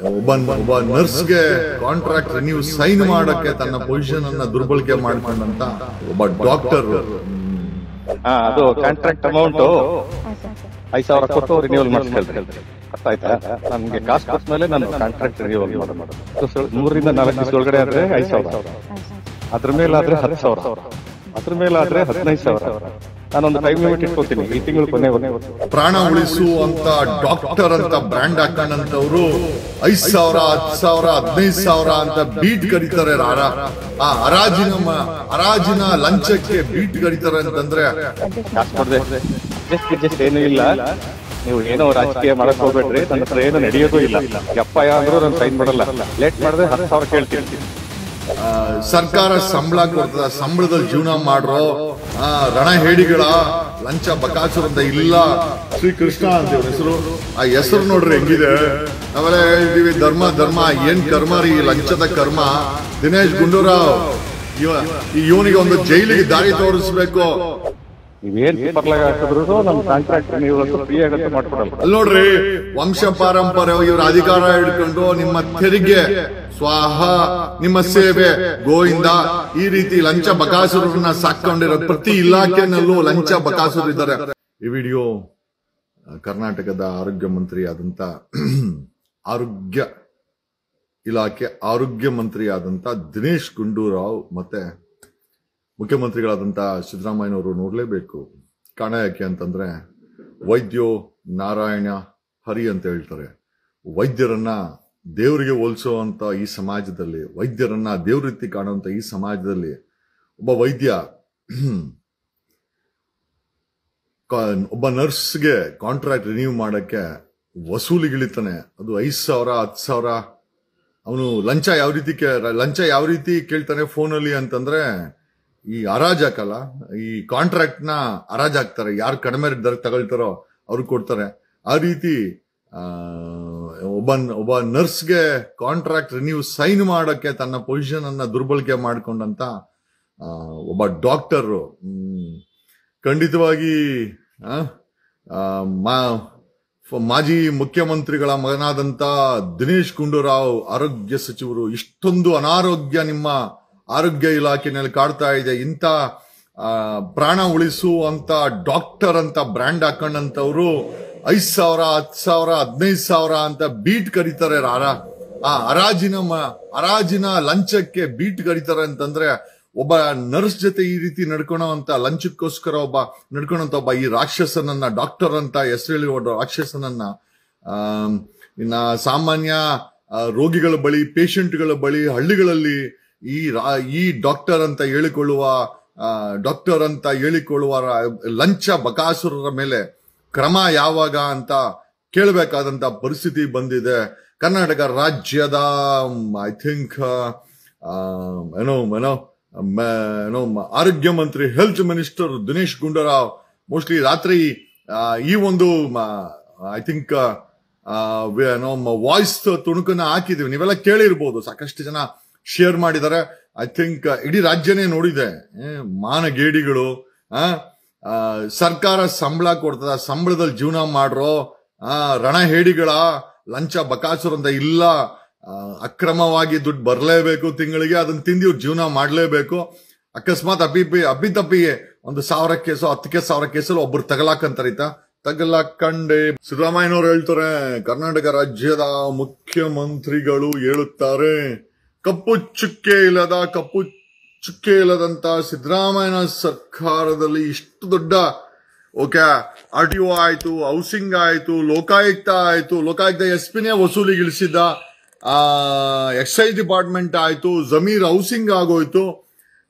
ಒಬ್ಬ ನರ್ಸ್ಗೆ contract renew sign ಮಾಡಕ್ಕೆ ತನ್ನ ಪೊಸಿಷನ್ ಅನ್ನ ದುರ್ಬಳಕೆ ಮಾಡ್ಕೊಂಡಂತ ಒಬ್ಬ ಡಾಕ್ಟರ್ ಅದು ಕಾಂಟ್ರಾಕ್ಟ್ ಅಮೌಂಟ್ 5,000 ಕೊಟ್ಟು ರಿನ್ಯೂವಲ್ ಮಾಡಿಸ್ಕೊಳ್ತಾರೆ. ಅರ್ಥ ಆಯ್ತಾ? ನಮ್ಗೆ ಕಾಸು ಕೊಟ್ಟ ಮೇಲೆ ನಾನು ಕಾಂಟ್ರಾಕ್ಟ್ ರಿನ್ಯೂವಲ್ ಮಾಡೋದು 3 ರಿಂದ 4 ದಿವಸ ಒಳಗಡೆ ಆದ್ರೆ 5,000, ಅದ್ರ ಮೇಲಾದ್ರೆ 10,000, ಅದ್ರ ಮೇಲಾದ್ರೆ 15,000. ನಾನೊಂದು ಟೈಮ್ ಲಿಮಿಟ್ ಇಟ್ಕೊತೀನಿ, ಈ ತಿಂಗಳು ಕೊನೆ. ಪ್ರಾಣ ಉಳಿಸುವಂತ ಡಾಕ್ಟರ್ ಅಂತ ಬ್ರ್ಯಾಂಡ್ ಹಾಕೊಂಡಂತವ್ರು 5,000, 10,000, 15,000 ಅಂತ ಬೀಟ್ ಕರೀತಾರೆ. ಆ ಹರಾಜಿನ ಲಂಚಕ್ಕೆ ಬೀಟ್ ಕರೀತಾರೆ ಅಂತಂದ್ರೆ ಕಾಸು ಕೊಡದೆ ಜಸ್ಟ್ ಏನೂ ಇಲ್ಲ. ನೀವು ಏನೋ ರಾಜಕೀಯ ಮಾಡಕ್ ಹೋಗ್ಬೇಡ್ರಿ, ನನ್ನ ಹತ್ರ ಏನು ನಡೆಯೋದು ಇಲ್ಲ. ಎಫ್ಐಆರ್ ಅಂದ್ರೂ ನಾನು ಸೈನ್ ಮಾಡಲ್ಲ. ಲೇಟ್ ಮಾಡಿದ್ರೆ 10,000 ಕೇಳ್ತೀನಿ. ಸರ್ಕಾರ ಸಂಬಳ ಕೊಡ್ತದ, ಸಂಬಳದಲ್ಲಿ ಜೀವನ ಮಾಡ್ರೋ ರಣಹೇಡಿಗಳ ಲಂಚ ಬಕಾಸುರ ಅಂತ ಇಲ್ಲ. ಶ್ರೀಕೃಷ್ಣ ಅಂತ ಹೆಸರು. ಆ ಹೆಸರು ನೋಡ್ರಿ ಹೆಂಗಿದೆ. ನಾವೆಲ್ಲ ಹೇಳ್ತೀವಿ ಧರ್ಮ ಏನ್ ಕರ್ಮ ರೀ, ಲಂಚದ ಕರ್ಮ. ದಿನೇಶ್ ಗುಂಡೂರಾವ್ ಇವನಿಗೆ ಒಂದು ಜೈಲಿಗೆ ದಾರಿ ತೋರಿಸ್ಬೇಕು. ನೀವೇನ್ ಪರ್ಲಾಗ ಹಾಕಿದ್ರು ನಮ್ ಕಾಂಟ್ರಾಕ್ಟ್ ನೀವು ಫ್ರೀ ಆಗತ್ತೆ ಮಾಡ್ಕೊಡಲ್ಲ. ಅಲ್ಲಿ ನೋಡ್ರಿ, ವಂಶ ಪಾರಂಪರ್ಯ ಇವ್ರ ಅಧಿಕಾರ ಹಿಡ್ಕೊಂಡು ನಿಮ್ಮ ತೆರಿಗೆ ಸ್ವಾಹ, ನಿಮ್ಮ ಸೇವೆ ಗೋವಿಂದ, ಈ ರೀತಿ ಲಂಚ ಬಕಾಸುರನ್ನ ಸಾಕೊಂಡಿರೋ ಪ್ರತಿ ಇಲಾಖೆನಲ್ಲೂ ಲಂಚ ಬಕಾಸುರು ಇದ್ದಾರೆ. ಈ ವಿಡಿಯೋ ಕರ್ನಾಟಕದ ಆರೋಗ್ಯ ಮಂತ್ರಿ ಆದಂತ ಆರೋಗ್ಯ ಇಲಾಖೆ ಆರೋಗ್ಯ ಮಂತ್ರಿ ಆದಂತ ದಿನೇಶ್ ಗುಂಡೂರಾವ್ ಮತ್ತೆ ಮುಖ್ಯಮಂತ್ರಿಗಳಾದಂತ ಸಿದ್ದರಾಮಯ್ಯನವರು ನೋಡ್ಲೇಬೇಕು. ಕಾರಣ ಯಾಕೆ ಅಂತಂದ್ರೆ ವೈದ್ಯೋ ನಾರಾಯಣ ಹರಿ ಅಂತ ಹೇಳ್ತಾರೆ. ವೈದ್ಯರನ್ನ ದೇವರಿಗೆ ಹೋಲಿಸುವಂತ ಈ ಸಮಾಜದಲ್ಲಿ, ವೈದ್ಯರನ್ನ ದೇವ್ರ ರೀತಿ ಕಾಣುವಂತ ಈ ಸಮಾಜದಲ್ಲಿ ಒಬ್ಬ ವೈದ್ಯ ಒಬ್ಬ ನರ್ಸ್ಗೆ ಕಾಂಟ್ರಾಕ್ಟ್ ರಿನ್ಯೂ ಮಾಡಕ್ಕೆ ವಸೂಲಿಗಿಳಿತಾನೆ. ಅದು 5,000, 10,000. ಅವನು ಲಂಚ ಯಾವ ರೀತಿ ಕೇಳ್ತಾನೆ ಫೋನಲ್ಲಿ ಅಂತಂದ್ರೆ, ಈ ಹರಾಜಾಕಲ್ಲ, ಈ ಕಾಂಟ್ರಾಕ್ಟ್ ನ ಹರಾಜಾಕ್ತಾರೆ. ಯಾರು ಕಡಿಮೆ ದರ ತಗೊಳ್ತಾರೋ ಅವ್ರಿಗೆ ಕೊಡ್ತಾರೆ. ಆ ರೀತಿ ಒಬ್ಬ ನರ್ಸ್ಗೆ ಕಾಂಟ್ರಾಕ್ಟ್ ರಿನ್ಯೂ ಸೈನ್ ಮಾಡಕ್ಕೆ ತನ್ನ ಪೊಸಿಷನ್ ಅನ್ನ ದುರ್ಬಳಕೆ ಮಾಡ್ಕೊಂಡಂತ ಒಬ್ಬ ಡಾಕ್ಟರ್ ಖಂಡಿತವಾಗಿ ಮಾಜಿ ಮುಖ್ಯಮಂತ್ರಿಗಳ ಮಗನಾದಂತ ದಿನೇಶ್ ಗುಂಡೂರಾವ್ ಆರೋಗ್ಯ ಸಚಿವರು, ಇಷ್ಟೊಂದು ಅನಾರೋಗ್ಯ ನಿಮ್ಮ ಆರೋಗ್ಯ ಇಲಾಖೆನಲ್ಲಿ ಕಾಡ್ತಾ ಇದೆ. ಇಂಥ ಪ್ರಾಣ ಉಳಿಸುವಂತ ಡಾಕ್ಟರ್ ಅಂತ ಬ್ರ್ಯಾಂಡ್ ಹಾಕೊಂಡಂತವ್ರು 5,000, 10,000, 15,000 ಅಂತ ಬೀಟ್ ಕರೀತಾರೆ. ಆ ಹರಾಜಿನ ಲಂಚಕ್ಕೆ ಬೀಟ್ ಕರೀತಾರೆ ಅಂತಂದ್ರೆ, ಒಬ್ಬ ನರ್ಸ್ ಜೊತೆ ಈ ರೀತಿ ನಡ್ಕೊಳೋಂತ ಲಂಚಕ್ಕೋಸ್ಕರ ಒಬ್ಬ ಈ ರಾಕ್ಷಸನನ್ನ, ಡಾಕ್ಟರ್ ಅಂತ ಹೆಸರು ರಾಕ್ಷಸನನ್ನ ಇನ್ನ ಸಾಮಾನ್ಯ ರೋಗಿಗಳ ಬಳಿ, ಪೇಷಂಟ್ಗಳ ಬಳಿ, ಹಳ್ಳಿಗಳಲ್ಲಿ ಈ ಡಾಕ್ಟರ್ ಅಂತ ಹೇಳಿಕೊಳ್ಳುವ ಲಂಚ ಬಕಾಸುರರ ಮೇಲೆ ಕ್ರಮ ಯಾವಾಗ ಅಂತ ಕೇಳಬೇಕಾದಂತ ಪರಿಸ್ಥಿತಿ ಬಂದಿದೆ. ಕರ್ನಾಟಕ ರಾಜ್ಯದ ಐ ಥಿಂಕ್ ಆರೋಗ್ಯ ಮಂತ್ರಿ, health minister Dinesh Gundu Rao mostly ರಾತ್ರಿ ಈ ಒಂದು ಐ ಥಿಂಕ್ ವಾಯ್ಸ್ ತುಣುಕನ್ನ ಹಾಕಿದೀವಿ. ನೀವೆಲ್ಲ ಕೇಳಿರ್ಬೋದು, ಸಾಕಷ್ಟು ಜನ ಶೇರ್ ಮಾಡಿದ್ದಾರೆ. ಐ ಥಿಂಕ್ ಇಡೀ ರಾಜ್ಯನೇ ನೋಡಿದೆ. ಮಾನಗೇಡಿಗಳು, ಸರ್ಕಾರ ಸಂಬಳ ಕೊಡ್ತದ, ಸಂಬಳದಲ್ಲಿ ಜೀವನ ಮಾಡ್ರೋ ರಣಹೇಡಿಗಳ ಲಂಚ ಬಕಾಸುರ ಅಂತ ಇಲ್ಲ. ಅಕ್ರಮವಾಗಿ ದುಡ್ಡು ಬರ್ಲೇಬೇಕು ತಿಂಗಳಿಗೆ, ಅದನ್ನ ತಿಂದು ಇವ್ರು ಜೀವನ ಮಾಡ್ಲೇಬೇಕು. ಅಕಸ್ಮಾತ್ ಅಪ್ಪಿತಪ್ಪಿಗೆ 1,000 ಕೇಸು, 10,000 ಕೇಸಲ್ಲಿ ಒಬ್ರು ತಗಲಾಕಂಡೆ. ಸಿದ್ದರಾಮಯ್ಯನವರು ಹೇಳ್ತಾರೆ, ಕರ್ನಾಟಕ ರಾಜ್ಯದ ಮುಖ್ಯಮಂತ್ರಿಗಳು ಹೇಳುತ್ತಾರೆ, ಕಪ್ಪು ಚುಕ್ಕೆ ಇಲ್ಲದಂತ ಸಿದ್ದರಾಮಯ್ಯನ ಸರ್ಕಾರದಲ್ಲಿ ಇಷ್ಟು ದೊಡ್ಡ RTO ಆಯ್ತು, ಹೌಸಿಂಗ್ ಆಯ್ತು, ಲೋಕಾಯುಕ್ತ ಆಯ್ತು, ಲೋಕಾಯುಕ್ತ ಎಸ್ಪಿನೇ ವಸೂಲಿಗಿಳಿಸಿದ, ಎಕ್ಸೈಸ್ ಡಿಪಾರ್ಟ್ಮೆಂಟ್ ಆಯ್ತು, ಜಮೀರ್ ಹೌಸಿಂಗ್ ಆಗೋಯ್ತು,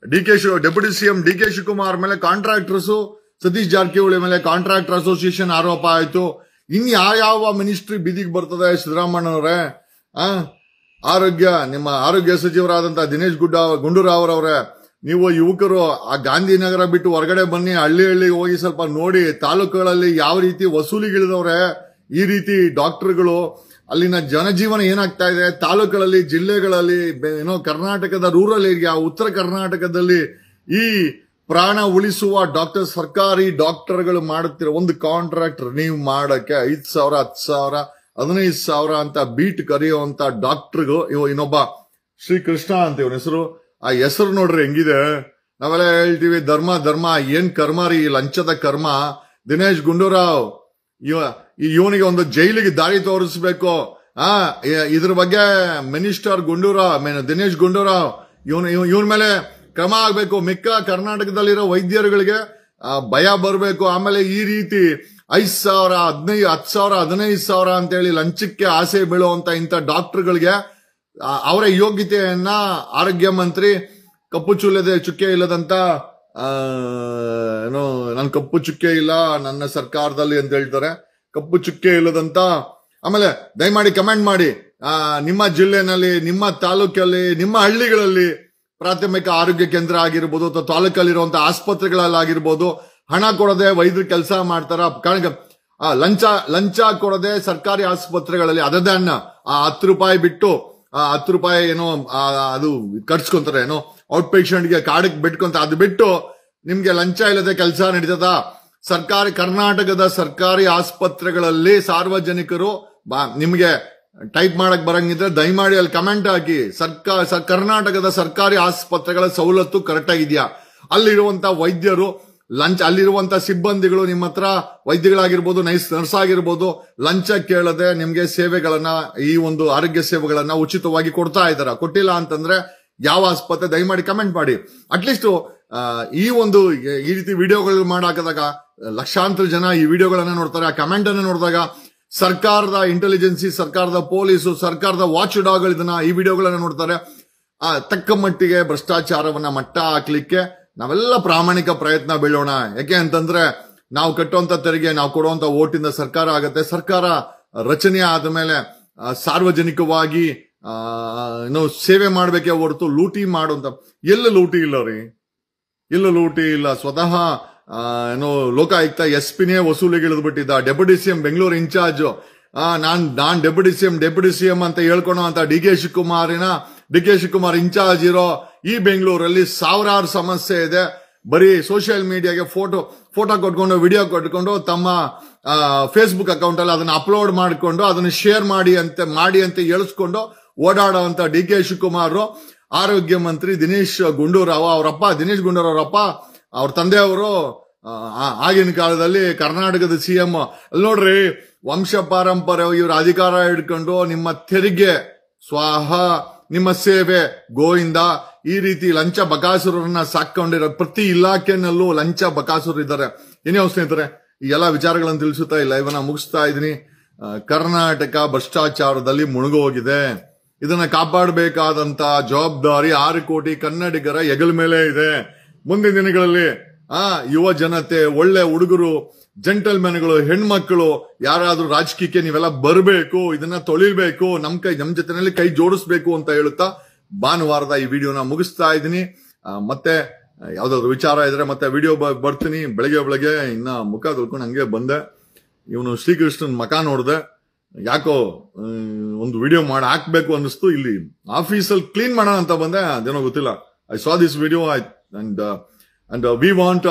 ಡೆಪ್ಯೂಟಿ ಸಿಎಂ DK ಶಿವಕುಮಾರ್ ಮೇಲೆ ಕಾಂಟ್ರಾಕ್ಟರ್ಸ್, ಸತೀಶ್ ಜಾರಕಿಹೊಳಿ ಮೇಲೆ ಕಾಂಟ್ರಾಕ್ಟರ್ ಅಸೋಸಿಯೇಷನ್ ಆರೋಪ ಆಯ್ತು. ಇನ್ ಯಾವ ಮಿನಿಸ್ಟ್ರಿ ಬೀದಿಗೆ ಬರ್ತದೆ ಸಿದ್ದರಾಮಯ್ಯನವರೇ? ನಿಮ್ಮ ಆರೋಗ್ಯ ಸಚಿವರಾದಂತಹ ದಿನೇಶ್ ಗುಂಡೂರಾವ್ ಅವರೇ, ನೀವು ಯುವಕರು ಆ ಗಾಂಧಿನಗರ ಬಿಟ್ಟು ಹೊರಗಡೆ ಬನ್ನಿ, ಹಳ್ಳಿಗೆ ಹೋಗಿ ಸ್ವಲ್ಪ ನೋಡಿ ತಾಲೂಕುಗಳಲ್ಲಿ ಯಾವ ರೀತಿ ವಸೂಲಿಗಿಳಿದವ್ರೆ ಈ ರೀತಿ ಡಾಕ್ಟರ್ಗಳು. ಅಲ್ಲಿನ ಜನಜೀವನ ಏನಾಗ್ತಾ ಇದೆ ತಾಲೂಕುಗಳಲ್ಲಿ, ಜಿಲ್ಲೆಗಳಲ್ಲಿ, ಕರ್ನಾಟಕದ ರೂರಲ್ ಏರಿಯಾ, ಉತ್ತರ ಕರ್ನಾಟಕದಲ್ಲಿ ಈ ಪ್ರಾಣ ಉಳಿಸುವ ಸರ್ಕಾರಿ ಡಾಕ್ಟರ್ಗಳು ಮಾಡುತ್ತಿರೋ ಒಂದು ಕಾಂಟ್ರಾಕ್ಟ್ ರಿನ್ಯೂ ಮಾಡಕ್ಕೆ 5,000, 10,000, 15,000 ಅಂತ ಬೀಟ್ ಕರೆಯುವಂತ ಡಾಕ್ಟರ್ಗೂ ಇನ್ನೊಬ್ಬ ಶ್ರೀಕೃಷ್ಣ ಅಂತ ಇವನ ಹೆಸರು. ಆ ಹೆಸರು ನೋಡ್ರಿ ಹೆಂಗಿದೆ. ನಾವೆಲ್ಲ ಹೇಳ್ತೀವಿ ಧರ್ಮ ಏನ್ ಕರ್ಮ ರೀ, ಲಂಚದ ಕರ್ಮ. ದಿನೇಶ್ ಗುಂಡೂರಾವ್ ಇವನಿಗೆ ಒಂದು ಜೈಲಿಗೆ ದಾರಿ ತೋರಿಸ್ಬೇಕು. ಇದ್ರ ಬಗ್ಗೆ ಮಿನಿಸ್ಟರ್ ದಿನೇಶ್ ಗುಂಡೂರಾವ್ ಇವನ್ ಮೇಲೆ ಕ್ರಮ ಆಗ್ಬೇಕು. ಮಿಕ್ಕ ಕರ್ನಾಟಕದಲ್ಲಿರೋ ವೈದ್ಯರುಗಳಿಗೆ ಭಯ ಬರಬೇಕು. ಆಮೇಲೆ ಈ ರೀತಿ 5,000, 10,000, 15,000 ಅಂತೇಳಿ ಲಂಚಕ್ಕೆ ಆಸೆ ಬೀಳುವಂತ ಇಂಥ ಡಾಕ್ಟರ್ಗಳಿಗೆ ಅವರ ಯೋಗ್ಯತೆಯನ್ನ ಆರೋಗ್ಯ ಮಂತ್ರಿ ಕಪ್ಪು ಚುಕ್ಕೆ ಇಲ್ಲದಂತ ಏನೋ ನನ್ ಕಪ್ಪು ಚುಕ್ಕೆ ಇಲ್ಲ ನನ್ನ ಸರ್ಕಾರದಲ್ಲಿ ಅಂತ ಹೇಳ್ತಾರೆ. ಕಪ್ಪು ಚುಕ್ಕೆ ಇಲ್ಲದಂತ. ಆಮೇಲೆ ದಯಮಾಡಿ ಕಮೆಂಟ್ ಮಾಡಿ, ನಿಮ್ಮ ಜಿಲ್ಲೆನಲ್ಲಿ, ನಿಮ್ಮ ತಾಲೂಕಲ್ಲಿ, ನಿಮ್ಮ ಹಳ್ಳಿಗಳಲ್ಲಿ ಪ್ರಾಥಮಿಕ ಆರೋಗ್ಯ ಕೇಂದ್ರ ಆಗಿರ್ಬೋದು ಅಥವಾ ತಾಲೂಕಲ್ಲಿರುವಂತಹ ಆಸ್ಪತ್ರೆಗಳಲ್ಲಾಗಿರ್ಬೋದು ಹಣ ಕೊಡದೆ ವೈದ್ಯರು ಕೆಲಸ ಮಾಡ್ತಾರ. ಲಂಚ ಕೊಡದೆ ಸರ್ಕಾರಿ ಆಸ್ಪತ್ರೆಗಳಲ್ಲಿ ಅದನ್ನ 10 ರೂಪಾಯಿ ಬಿಟ್ಟು 10 ರೂಪಾಯಿ ಏನೋ ಅದು ಕಟ್ಸ್ಕೊಂತಾರೆ, ಏನೋ ಔಟ್ ಪೇಷಂಟ್ಗೆ ಕಾರ್ಡಿಗೆ ಬಿಟ್ಕೊಂತ ಅದು ಬಿಟ್ಟು ನಿಮ್ಗೆ ಲಂಚ ಇಲ್ಲದೆ ಕೆಲಸ ನಡೀತದ? ಕರ್ನಾಟಕದ ಸರ್ಕಾರಿ ಆಸ್ಪತ್ರೆಗಳಲ್ಲಿ ಸಾರ್ವಜನಿಕರು ನಿಮ್ಗೆ ಟೈಪ್ ಮಾಡಕ್ ಬರಂಗಿದ್ರೆ ದಯಮಾಡಿ ಅಲ್ಲಿ ಕಮೆಂಟ್ ಹಾಕಿ. ಕರ್ನಾಟಕದ ಸರ್ಕಾರಿ ಆಸ್ಪತ್ರೆಗಳ ಸವಲತ್ತು ಕರೆಕ್ಟ್ ಆಗಿದ್ಯಾ? ಅಲ್ಲಿರುವಂತ ವೈದ್ಯರು ಅಲ್ಲಿರುವಂತ ಸಿಬ್ಬಂದಿಗಳು ನಿಮ್ಮ ಹತ್ರ ವೈದ್ಯಗಳಾಗಿರ್ಬೋದು, ನರ್ಸ್ ಆಗಿರ್ಬೋದು, ಲಂಚ ಕೇಳದೆ ನಿಮ್ಗೆ ಸೇವೆಗಳನ್ನ, ಈ ಒಂದು ಆರೋಗ್ಯ ಸೇವೆಗಳನ್ನ ಉಚಿತವಾಗಿ ಕೊಡ್ತಾ ಇದಾರ? ಕೊಟ್ಟಿಲ್ಲ ಅಂತಂದ್ರೆ ಯಾವ ಆಸ್ಪತ್ರೆ? ದಯಮಾಡಿ ಕಮೆಂಟ್ ಮಾಡಿ. ಅಟ್ಲೀಸ್ಟ್ ಈ ರೀತಿ ವಿಡಿಯೋಗಳು ಮಾಡಾಕದಾಗ ಲಕ್ಷಾಂತರ ಜನ ಈ ವಿಡಿಯೋಗಳನ್ನ ನೋಡ್ತಾರೆ. ಆ ಕಮೆಂಟ್ ಅನ್ನು ನೋಡಿದಾಗ ಸರ್ಕಾರದ ಇಂಟೆಲಿಜೆನ್ಸಿ, ಸರ್ಕಾರದ ಪೊಲೀಸು, ಸರ್ಕಾರದ ವಾಚ್ ಡಾಗ್ಗಳು ಈ ವಿಡಿಯೋಗಳನ್ನ ನೋಡ್ತಾರೆ. ತಕ್ಕ ಮಟ್ಟಿಗೆ ಭ್ರಷ್ಟಾಚಾರವನ್ನ ಮಟ್ಟ ಹಾಕ್ಲಿಕ್ಕೆ ನಾವೆಲ್ಲ ಪ್ರಾಮಾಣಿಕ ಪ್ರಯತ್ನ ಬೀಳೋಣ. ಯಾಕೆ ಅಂತಂದ್ರೆ ನಾವು ಕಟ್ಟುವಂತ ತೆರಿಗೆ, ನಾವು ಕೊಡುವಂತ ಓಟಿಂದ ಸರ್ಕಾರ ಆಗತ್ತೆ. ಸರ್ಕಾರ ರಚನೆ ಆದ್ಮೇಲೆ ಸಾರ್ವಜನಿಕವಾಗಿ ಸೇವೆ ಮಾಡ್ಬೇಕೇ ಹೊರತು ಲೂಟಿ ಮಾಡುವಂತ ಎಲ್ಲ ಲೂಟಿ ಇಲ್ಲ ರೀ, ಎಲ್ಲ ಲೂಟಿ ಇಲ್ಲ. ಸ್ವತಃ ಲೋಕಾಯುಕ್ತ SP-ನೇ ವಸೂಲಿಗೆ ಇಳಿದ್ಬಿಟ್ಟಿದ್ದ. ಡೆಪ್ಯೂಟಿ CM ಬೆಂಗಳೂರು ಇನ್ಚಾರ್ಜ್ ನಾನ್ ಡೆಪ್ಯೂಟಿ CM ಅಂತ ಹೇಳ್ಕೊಳೋ ಅಂತ ಡಿ ಕೆ ಶಿವಕುಮಾರ್ ಇನ್ಚಾರ್ಜ್ ಇರೋ ಈ ಬೆಂಗಳೂರಲ್ಲಿ ಸಾವಿರಾರು ಸಮಸ್ಯೆ ಇದೆ. ಬರೀ ಸೋಷಿಯಲ್ ಮೀಡಿಯಾಗೆ ಫೋಟೋ ಕೊಟ್ಕೊಂಡು, ವಿಡಿಯೋ ಕೊಟ್ಕೊಂಡು, ತಮ್ಮ ಫೇಸ್ಬುಕ್ ಅಕೌಂಟ್ ಅಲ್ಲಿ ಅದನ್ನ ಅಪ್ಲೋಡ್ ಮಾಡಿಕೊಂಡು ಅದನ್ನ ಶೇರ್ ಮಾಡಿ ಅಂತ ಹೇಳಿಸ್ಕೊಂಡು ಓಡಾಡುವಂತ ಡಿ ಕೆ ಶಿವಕುಮಾರ್ ಆರೋಗ್ಯ ಮಂತ್ರಿ ದಿನೇಶ್ ಗುಂಡೂರಾವ್ ಅವರಪ್ಪ ಅವ್ರ ತಂದೆಯವರು ಆಗಿನ ಕಾಲದಲ್ಲಿ ಕರ್ನಾಟಕದ CM. ಅಲ್ಲಿ ನೋಡ್ರಿ, ವಂಶ ಪಾರಂಪರ್ಯ ಇವ್ರ ಅಧಿಕಾರ ಹಿಡ್ಕೊಂಡು ನಿಮ್ಮ ತೆರಿಗೆ ಸ್ವಾಹ, ನಿಮ್ಮ ಸೇವೆ ಗೋವಿಂದ, ಈ ರೀತಿ ಲಂಚ ಬಕಾಸುರನ್ನ ಸಾಕೊಂಡಿರೋ ಪ್ರತಿ ಇಲಾಖೆನಲ್ಲೂ ಲಂಚ ಬಕಾಸುರು ಇದ್ದಾರೆ. ಏನೇ ಸ್ನೇಹಿತರೆ, ಈ ಎಲ್ಲಾ ವಿಚಾರಗಳನ್ನು ತಿಳಿಸುತ್ತಾ ಇಲ್ಲ ಇವನ್ನ ಮುಗಿಸ್ತಾ ಇದೀನಿ. ಕರ್ನಾಟಕ ಭ್ರಷ್ಟಾಚಾರದಲ್ಲಿ ಮುಳುಗೋಗಿದೆ. ಇದನ್ನ ಕಾಪಾಡಬೇಕಾದಂತ ಜವಾಬ್ದಾರಿ 6 ಕೋಟಿ ಕನ್ನಡಿಗರ ಹೆಗಲ ಮೇಲೆ ಇದೆ. ಮುಂದಿನ ದಿನಗಳಲ್ಲಿ ಯುವ ಜನತೆ, ಒಳ್ಳೆ ಹುಡುಗರು, ಜೆಂಟಲ್ಮೆನ್ಗಳು, ಹೆಣ್ಮಕ್ಳು ಯಾರಾದ್ರೂ ರಾಜಕೀಯಕ್ಕೆ ನೀವೆಲ್ಲ ಬರಬೇಕು, ಇದನ್ನ ತೊಳಿಬೇಕು, ನಮ್ ಜೊತೆನಲ್ಲಿ ಕೈ ಜೋಡಿಸ್ಬೇಕು ಅಂತ ಹೇಳುತ್ತಾ ಭಾನುವಾರದ ಈ ವಿಡಿಯೋನ ಮುಗಿಸ್ತಾ ಇದ್ದೀನಿ. ಮತ್ತೆ ಯಾವ್ದಾದ್ರು ವಿಚಾರ ಇದ್ರೆ ಮತ್ತೆ ವಿಡಿಯೋ ಬರ್ತೀನಿ. ಬೆಳಗ್ಗೆ ಇನ್ನ ಮುಖ ತೊಳ್ಕೊಂಡು ಹಂಗೆ ಬಂದೆ. ಇವನು ಶ್ರೀಕೃಷ್ಣನ್ ಮಕ ನೋಡ್ದೆ, ಯಾಕೋ ಒಂದು ವಿಡಿಯೋ ಮಾಡಿ ಹಾಕ್ಬೇಕು ಅನ್ನಿಸ್ತು. ಇಲ್ಲಿ ಆಫೀಸಲ್ಲಿ ಕ್ಲೀನ್ ಮಾಡೋಣ ಅಂತ ಬಂದೆ, ಅದೇನೋ ಗೊತ್ತಿಲ್ಲ. I saw this video and we want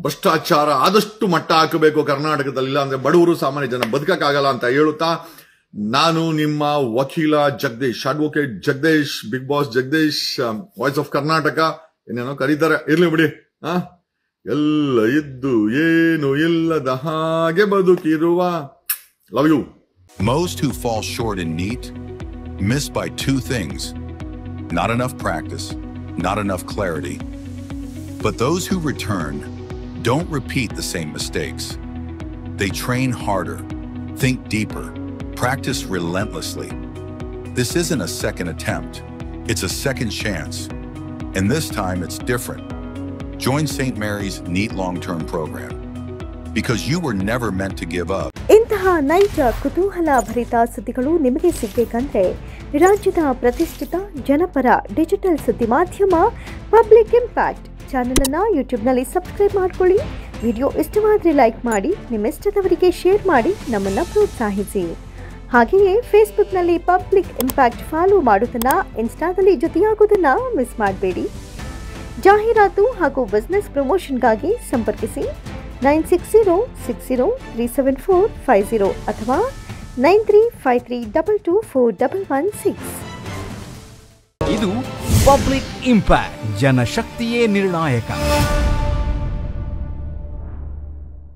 ಭ್ರಷ್ಟಾಚಾರ ಆದಷ್ಟು ಮಟ್ಟ ಹಾಕಬೇಕು ಕರ್ನಾಟಕದಲ್ಲಿ, ಇಲ್ಲ ಅಂದ್ರೆ ಬಡವರು ಸಾಮಾನ್ಯ ಜನ ಬದುಕಕ್ಕಾಗಲ್ಲ ಅಂತ ಹೇಳುತ್ತಾ ನಾನು ನಿಮ್ಮ ವಕೀಲ Jagadish, advocate Jagadish, Bigg Boss Jagadish, voice of Karnataka ಏನೇನೋ ಕರೀತಾರೆ, ಇರ್ಲಿ ಬಿಡಿ. ಎಲ್ಲ ಇದ್ದು ಏನು ಇಲ್ಲದ ಹಾಗೆ ಬದುಕಿರುವ. Love you. Most who fall short in NEET miss by 2 things: not enough practice, not enough clarity. But those who return don't repeat the same mistakes. They train harder, think deeper, practice relentlessly. This isn't a second attempt, it's a second chance. And this time it's different. Join St. Mary's NEET long-term program. Because you were never meant to give up. ಇಂತಹ ನೈಜ ಕುತೂಹಲ ಭರಿತ ಸುದ್ದಿಗಳು ನಿಮಗೆ ಸಿಗಬೇಕಂದ್ರೆ ರಾಜ್ಯದ ಪ್ರತಿಷ್ಠಿತ ಜನಪರ digital ಸುದ್ದಿ ಮಾಧ್ಯಮ ಪಬ್ಲಿಕ್ ಇಂಪ್ಯಾಕ್ಟ್ ಚಾನೆಲ್ ಅನ್ನು ಯೂಟ್ಯೂಬ್ನಲ್ಲಿ ಸಬ್ಸ್ಕ್ರೈಬ್ ಮಾಡ್ಕೊಳ್ಳಿ. ವಿಡಿಯೋ ಇಷ್ಟವಾದರೆ ಲೈಕ್ ಮಾಡಿ, ನಿಮ್ಮ ಇಷ್ಟದವರಿಗೆ ಶೇರ್ ಮಾಡಿ ನಮ್ಮನ್ನು ಪ್ರೋತ್ಸಾಹಿಸಿ. ಹಾಗೆಯೇ ಫೇಸ್ಬುಕ್ನಲ್ಲಿ ಪಬ್ಲಿಕ್ ಇಂಪ್ಯಾಕ್ಟ್ ಫಾಲೋ ಮಾಡೋದನ್ನ, ಇನ್ಸ್ಟಾದಲ್ಲಿ ಜೊತೆಯಾಗೋದನ್ನ ಮಿಸ್ ಮಾಡಬೇಡಿ. ಜಾಹೀರಾತು ಹಾಗೂ ಬಿಸ್ನೆಸ್ ಪ್ರಮೋಷನ್ಗಾಗಿ ಸಂಪರ್ಕಿಸಿ 9606037450 ಅಥವಾ 9353224116. ಇದು ಪಬ್ಲಿಕ್ ಇಂಪ್ಯಾಕ್ಟ್, ಜನಶಕ್ತಿಯೇ ನಿರ್ಣಾಯಕ.